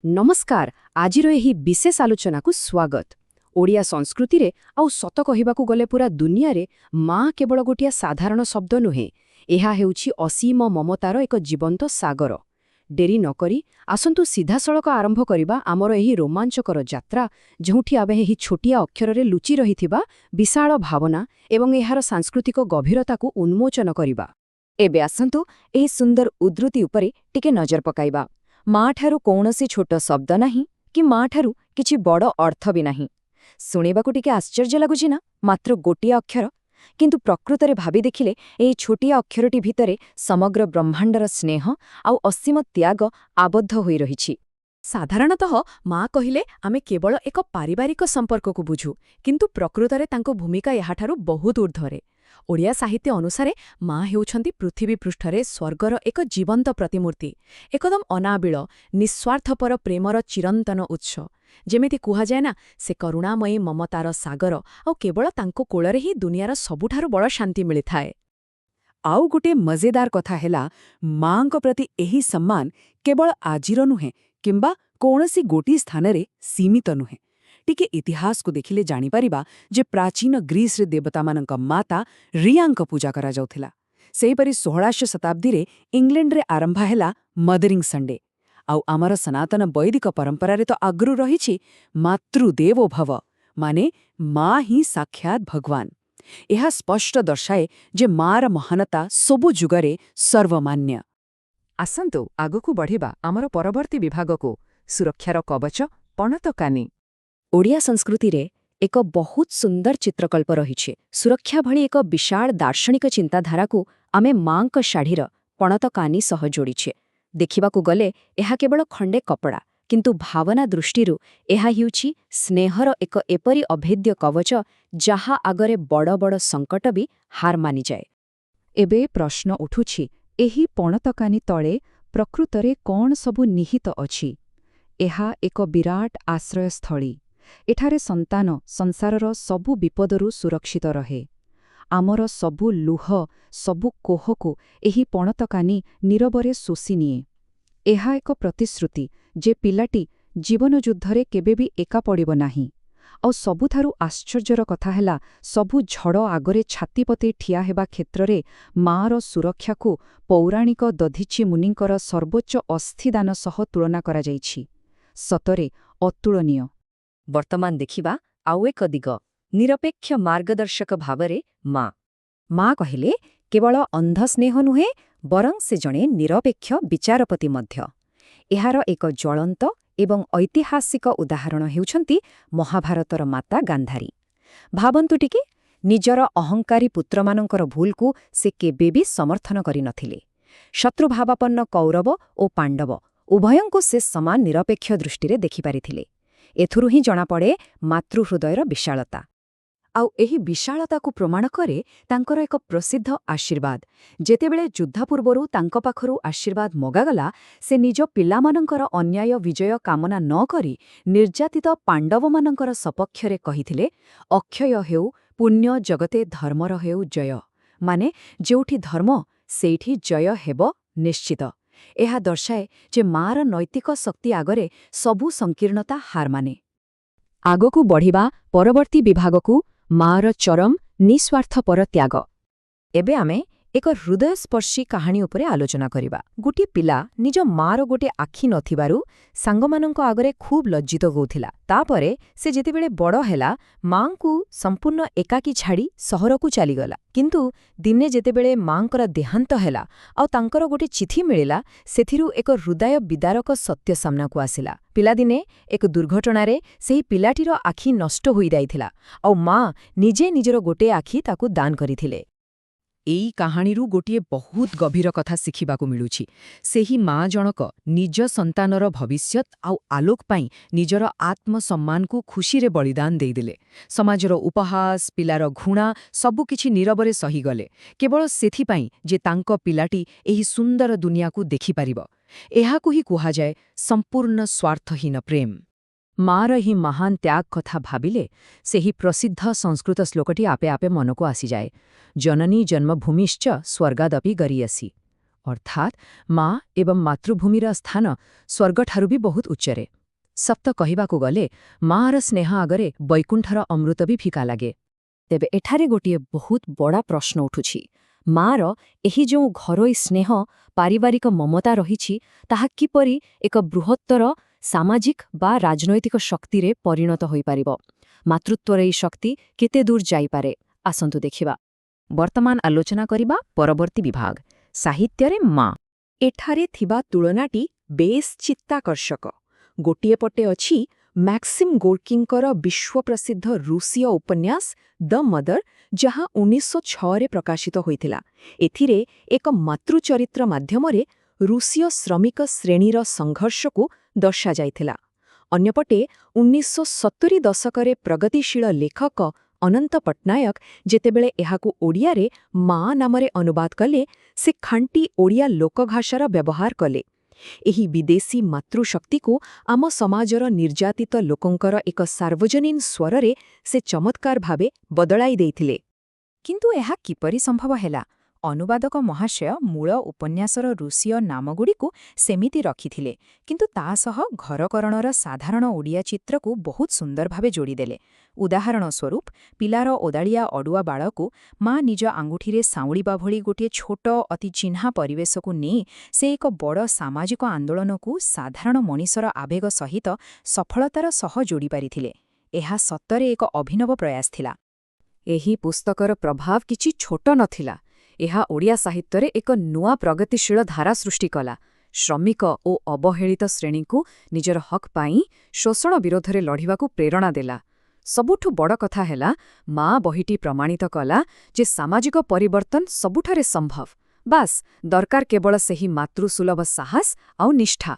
नमस्कार आजिर एही विशेष आलोचना को स्वागत। ओडिया संस्कृति रे आउ सत कहिबाकू गले पूरा दुनिया रे माँ केवल गोटिया साधारण शब्द नुहे, एहा हेउछि असीम ममतार एक जीवंत सागर। डेरी नकरी आसंतु सीधासळक आरंभ करिबा आमर एही रोमांचकर यात्रा, जोंठी आबे एही छोटिया अक्षर रे लुचि रहिथिबा विशाल भावना एवं एहार सांस्कृतिक गभीरता को उन्मोचन करिबा। एबे आसंतु एही सुंदर उद्धृति उपरे टिके नजर पकाइबा। माँ ठारू कौनसी छोट शब्द नहीं कि माँ ठारू किछि बड़ अर्थ भी नहीं। शुणिबाकू टिके आश्चर्य लगुछि ना, मात्र गोटिए अक्षर, किंतु प्रकृतरे भाबी देखिले एही छोटिया अक्षरटी भितरे समग्र ब्रह्मांडर स्नेह आउ असीम त्याग आबद्ध होई रहिछि। साधारणतः माँ कहिले आमे केवल एक पारिवारिक संपर्क को बुझू, किंतु प्रकृतरे तांको भूमिका याठारू बहुत ऊर्ध्वरे। ओडिया साहित्य अनुसारे माँ हेउछंती पृथ्वी पृष्ठरे स्वर्गर एक जीवंत प्रतिमूर्ति, एकदम अनाबिल निस्वार्थपर प्रेमर चिरंतन उत्स। जेमिति कुहा जाए ना, से करुणामयी ममतार सागर आउ केवल तांको कोଳରେ ही दुनियार सबुठारू बड़ शांति मिलिथाए। आउ गोटे मजेदार कथा हेला, माँक प्रति एही सम्मान केवल आजिर नुहे किंबा कौनसी गोटी स्थानरे सीमित नुहे। टिके इतिहास को देखिले जानिपारिबा जे प्राचीन ग्रीस रे देवतामानंक माता रियांक पूजा करा जाउथिला। सेहीपरि 1600 शताब्दी रे इंग्लैंड रे आरंभ हेला मदरिंग संडे। आउ आमर सनातन वैदिक परंपरा रे तो आग्रु रहिछि मातृदेवो भव, माने माँ ही साक्षात भगवान। यह स्पष्ट दर्शाए जे मार महानता सबु जुगरे सर्वमान्य। आसंतु आगकू बढ़िबा आमर परवर्ती विभागकू, सुरक्षार कवच पणतकानी। ओडिया संस्कृति रे एक बहुत सुंदर चित्रकल्प रहिछि। सुरक्षा भली एक विशाल दार्शनिक चिंताधारा को आमे माँक शाढ़ीर पणतकानी सह जोड़ीछे। देखिबाकू गले एहा केवल खंडे कपड़ा, किंतु भावना दृष्टिरू एहा हिउछि स्नेहर एक एपरी अभेद्य कवच जहा आगरे बड़ बड़ संकट भी हार मानि जाए। एबे प्रश्न उठुछि, एही पणतकानी तळे प्रकृतरे कौन सबु निहित अछि? एहा एक विराट आश्रयस्थली। एठारे संतान संसारर सबु विपदरू सुरक्षित रहे। आमर सबु लुह सबु कोहको एही पणतकानी नीरबरे शोषि निए। एहा एक प्रतिश्रुति जे पिलाटी जीवन युद्धरे केबे भी एका पड़िब नाही। आउ सबुठारू आश्चर्यर कथा हेला, सबु झड़ आगरे छाती पते ठिया हेबा क्षेत्ररे माँर सुरक्षाकू पौराणिक दधीची मुनिंकर सर्वोच्च अस्थिदान सह तुलना करा जाइछि। सतरे अतुलनीय। वर्तमान देखिबा आउ एक दिग, निरपेक्ष मार्गदर्शक भावरे माँ। माँ कहिले केवल अंध स्नेह नुहे, बरं से जणे निरपेक्ष विचारपति मध्य। एहार एक ज्वलंत एवं ऐतिहासिक उदाहरण हेउछंती महाभारतर माता गांधारी। भाबंतु टिके, निजर अहंकारी पुत्रमानंकर भूलकू से केबे भी समर्थन करि नथिले। शत्रुभावापन्न कौरव ओ पांडव उभयंकु से समान निरपेक्ष दृष्टिरे देखिपारिथिले। एथुरु ही जणापड़े मातृहृदयर विशालता। आउ एही विशालताकू प्रमाण करे तांकर एक प्रसिद्ध आशीर्वाद। जेतेबेले युद्ध पूर्वरु तांक पाखरु आशीर्वाद मगागला, से निज पिलामानंकर अन्याय विजय कामना न करी निर्यातित पांडवमानंकर सपक्षरे कहिथिले, अक्षय हेउ पुण्य जगते धर्मर हेउ जय, माने जेउठी धर्म सेठी जय हेब निश्चित। एहा दर्शाए जे मार नैतिक शक्ति आगरे सबु संकीर्णता हार माने। आगकू बढ़िबा परवर्ती विभागकू, मार चरम निस्वार्थपर त्याग। एबे आमे एक हृदयस्पर्शी कहानी उपरे आलोचना करिबा। गोटे पिला निज मार गोटे आखि नथिबारु सांगमानंक आगरे खूब लज्जित होउथिला। तापरे से जेतेबेले बड़ हेला, मांकू संपूर्ण एकाकी छाड़ी सहरकू चलीगला। किंतु दिने जेतेबेले मांकर देहांत हेला आउ तांकर गोटे चिठी मिलिला, सेथिरु एक हृदय विदारक सत्य सामनाकू आसिला। पिलादिने एक दुर्घटनारे सेही पिलाटीर आखि नष्ट होई जाइथिला आउ मां निजे निजर गोटे आखि ताकू दान करिथिले। एई कहानीरू गोटिए बहुत गभीर कथा शिखिबाकू मिलुछि। सेही माँ जनक निज संतानर भविष्यत आउ आलोक पाई निजर आत्मसम्मानकू खुशीरे बलिदान देइदेले। समाजर उपहास, पिलार घृणा सबुकिछि नीरबरे सहीगले, केवल सेथिपाई जे तांक पिलाटी एही सुंदर दुनियाकू देखिपारिब। एहाकू ही कुहाजाए संपूर्ण स्वार्थहीन प्रेम। मार ही महान त्याग कथा भाबिले सेही प्रसिद्ध संस्कृत श्लोकटी आपे आपे मनकू आसी जाए, जननी जन्मभूमिश्च स्वर्गादपि गरीयसी। ଅର୍ଥାତ୍ ମା ଏବଂ ମାତୃଭୂମିର ସ୍ଥାନ ସ୍ୱର୍ଗଠାରୁ ବି ବହୁତ ଉଚ୍ଚରେ। ସତ କହିବାକୁ ଗଲେ ମାର ସ୍ନେହ ଆଗରେ ବୈକୁଣ୍ଠର ଅମୃତ ବି ଫିକା ଲାଗେ। ତେବେ ଏଠାରେ ଗୋଟିଏ ବହୁତ ବଡ଼ା ପ୍ରଶ୍ନ ଉଠୁଛି। ମାର ଏହି ଯେଉଁ ଘରୋଇ ସ୍ନେହ, ପାରିବାରିକ ମମତା ରହିଛି, ତାହା କିପରି ଏକ ବୃହତ୍ତର ସାମାଜିକ ବା ରାଜନୈତିକ ଶକ୍ତିରେ ପରିଣତ ହୋଇପାରିବ? ମାତୃତ୍ୱର ଏହି ଶକ୍ତି କେତେ ଦୂର ଯାଇପାରେ? ଆସନ୍ତୁ ଦେଖିବା। ବର୍ତ୍ତମାନ ଆଲୋଚନା କରିବା ପରବର୍ତ୍ତୀ ବିଭାଗ, ସାହିତ୍ୟରେ ମା। ଏଠାରେ ଥିବା ତୁଳନାଟି ବେଶ୍ ଚିତ୍ତାକର୍ଷକ। ଗୋଟିଏ ପଟେ ଅଛି ମ୍ୟାକ୍ସିମ୍ ଗୋର୍କିଙ୍କର ବିଶ୍ୱପ୍ରସିଦ୍ଧ ରୁଷୀୟ ଉପନ୍ୟାସ ଦ ମଦର, ଯାହା 1906ରେ ପ୍ରକାଶିତ ହୋଇଥିଲା। ଏଥିରେ ଏକ ମାତୃଚରିତ୍ର ମାଧ୍ୟମରେ ରୁଷୀୟ ଶ୍ରମିକ ଶ୍ରେଣୀର ସଂଘର୍ଷକୁ ଦର୍ଶାଯାଇଥିଲା। ଅନ୍ୟପଟେ 1970 ଦଶକରେ ପ୍ରଗତିଶୀଳ ଲେଖକ ଅନନ୍ତ ପଟ୍ଟନାୟକ ଯେତେବେଳେ ଏହାକୁ ଓଡ଼ିଆରେ ମା ନାମରେ ଅନୁବାଦ କଲେ, ସେ ଖାଣ୍ଟି ଓଡ଼ିଆ ଲୋକଭାଷାର ବ୍ୟବହାର କଲେ। ଏହି ବିଦେଶୀ ମାତୃଶକ୍ତିକୁ ଆମ ସମାଜର ନିର୍ଯାତିତ ଲୋକଙ୍କର ଏକ ସାର୍ବଜନୀନ ସ୍ୱରରେ ସେ ଚମତ୍କାର ଭାବେ ବଦଳାଇ ଦେଇଥିଲେ। କିନ୍ତୁ ଏହା କିପରି ସମ୍ଭବ ହେଲା? ଅନୁବାଦକ ମହାଶୟ ମୂଳ ଉପନ୍ୟାସର ରୁଷୀୟ ନାମଗୁଡ଼ିକୁ ସେମିତି ରଖିଥିଲେ, କିନ୍ତୁ ତା ସହ ଘରକରଣର ସାଧାରଣ ଓଡ଼ିଆ ଚିତ୍ରକୁ ବହୁତ ସୁନ୍ଦର ଭାବେ ଯୋଡ଼ିଦେଲେ। ଉଦାହରଣ ସ୍ୱରୂପ, ପିଲାର ଓଦାଳିଆ ଅଡ଼ୁଆ ବାଳକୁ ମା ନିଜ ଆଙ୍ଗୁଠିରେ ସାଉଁଳିବା ଭଳି ଗୋଟିଏ ଛୋଟ ଅତି ଚିହ୍ନା ପରିବେଶକୁ ନେଇ ସେ ଏକ ବଡ଼ ସାମାଜିକ ଆନ୍ଦୋଳନକୁ ସାଧାରଣ ମଣିଷର ଆବେଗ ସହିତ ସଫଳତାର ସହ ଯୋଡ଼ିପାରିଥିଲେ। ଏହା ସତରେ ଏକ ଅଭିନବ ପ୍ରୟାସ ଥିଲା। ଏହି ପୁସ୍ତକର ପ୍ରଭାବ କିଛି ଛୋଟ ନଥିଲା। ଏହା ଓଡ଼ିଆ ସାହିତ୍ୟରେ ଏକ ନୂଆ ପ୍ରଗତିଶୀଳ ଧାରା ସୃଷ୍ଟି କଲା। ଶ୍ରମିକ ଓ ଅବହେଳିତ ଶ୍ରେଣୀଙ୍କୁ ନିଜର ହକ୍ ପାଇଁ ଶୋଷଣ ବିରୋଧରେ ଲଢ଼ିବାକୁ ପ୍ରେରଣା ଦେଲା। ସବୁଠୁ ବଡ଼ କଥା ହେଲା, ମା ବହିଟି ପ୍ରମାଣିତ କଲା ଯେ ସାମାଜିକ ପରିବର୍ତ୍ତନ ସବୁଠାରେ ସମ୍ଭବ। ବାସ୍ ଦରକାର କେବଳ ସେହି ମାତୃସୁଲଭ ସାହସ ଆଉ ନିଷ୍ଠା।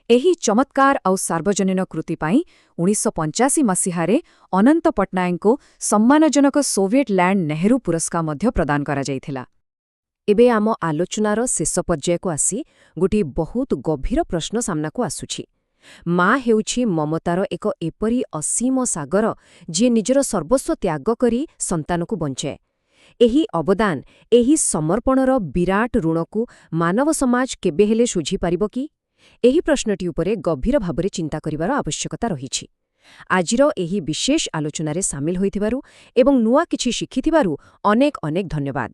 ଏହି ଚମତ୍କାର ଆଉ ସାର୍ବଜନୀନ କୃତି ପାଇଁ 1985 ମସିହାରେ ଅନନ୍ତ ପଟ୍ଟନାୟକଙ୍କୁ ସମ୍ମାନଜନକ ସୋଭିଏଟ୍ ଲ୍ୟାଣ୍ଡ ନେହେରୁ ପୁରସ୍କାର ମଧ୍ୟ ପ୍ରଦାନ କରାଯାଇଥିଲା। ଏବେ ଆମ ଆଲୋଚନାର ଶେଷ ପର୍ଯ୍ୟାୟକୁ ଆସି ଗୋଟିଏ ବହୁତ ଗଭୀର ପ୍ରଶ୍ନ ସାମ୍ନାକୁ ଆସୁଛି। ମା ହେଉଛି ମମତାର ଏକ ଏପରି ଅସୀମ ସାଗର, ଯିଏ ନିଜର ସର୍ବସ୍ୱ ତ୍ୟାଗ କରି ସନ୍ତାନକୁ ବଞ୍ଚାଏ। ଏହି ଅବଦାନ, ଏହି ସମର୍ପଣର ବିରାଟ ଋଣକୁ ମାନବ ସମାଜ କେବେ ହେଲେ ଶୁଝିପାରିବ କି? ଏହି ପ୍ରଶ୍ନଟି ଉପରେ ଗଭୀର ଭାବରେ ଚିନ୍ତା କରିବାର ଆବଶ୍ୟକତା ରହିଛି। ଆଜିର ଏହି ବିଶେଷ ଆଲୋଚନାରେ ସାମିଲ ହୋଇଥିବାରୁ ଏବଂ ନୂଆ କିଛି ଶିଖିଥିବାରୁ ଅନେକ ଅନେକ ଧନ୍ୟବାଦ।